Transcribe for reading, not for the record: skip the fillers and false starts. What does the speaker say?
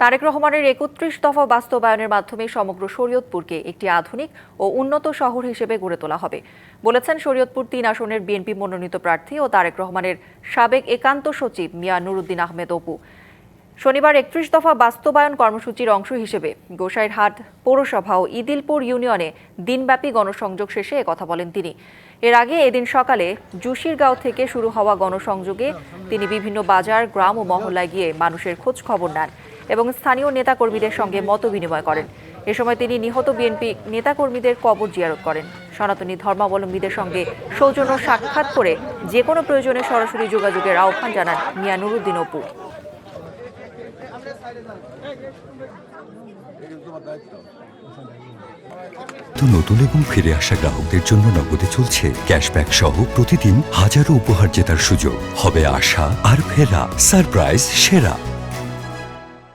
তারেক রহমানের ৩১ দফা বাস্তবায়নের মাধ্যমে সমগ্র শরীয়তপুরকে একটি আধুনিক ও উন্নত শহর হিসেবে গড়ে তোলা হবে বলেছেন শরীয়তপুর ৩ আসনের বিএনপি মনোনীত প্রার্থী ও তারেক রহমানের সাবেক একান্ত সচিব মিয়া নুরুদ্দিন আহমেদ অপু। শনিবার ৩১ দফা বাস্তবায়ন কর্মসূচির অংশ হিসেবে গোসাইরহাট পৌরসভা ও ইদিলপুর ইউনিয়নে দিনব্যাপী গণসংযোগ শেষে একথা বলেন তিনি। এর আগে এদিন সকালে জুশিরগাঁও থেকে শুরু হওয়া গণসংযোগে তিনি বিভিন্ন বাজার, গ্রাম ও মহল্লায় গিয়ে মানুষের খোঁজ খবর নেন এবং স্থানীয় নেতাকর্মীদের সঙ্গে মত বিনিময় করেন। এ সময় তিনি নিহত বিএনপি নেতাকর্মীদের কবর জিয়ারত করেন। সনাতনী ধর্মাবলম্বীদের সঙ্গে সৌজন্য সাক্ষাৎ করে যে কোনো প্রয়োজনে সরাসরি যোগাযোগের আহ্বান জানান মিয়া নুরুদ্দিন অপু। নতুন এবং ফিরে আসা গ্রাহকদের জন্য নগদে চলছে ক্যাশব্যাক সহ প্রতিদিন হাজারো উপহার জেতার সুযোগ। হবে আশা আর ফেরা, সারপ্রাইজ সেরা।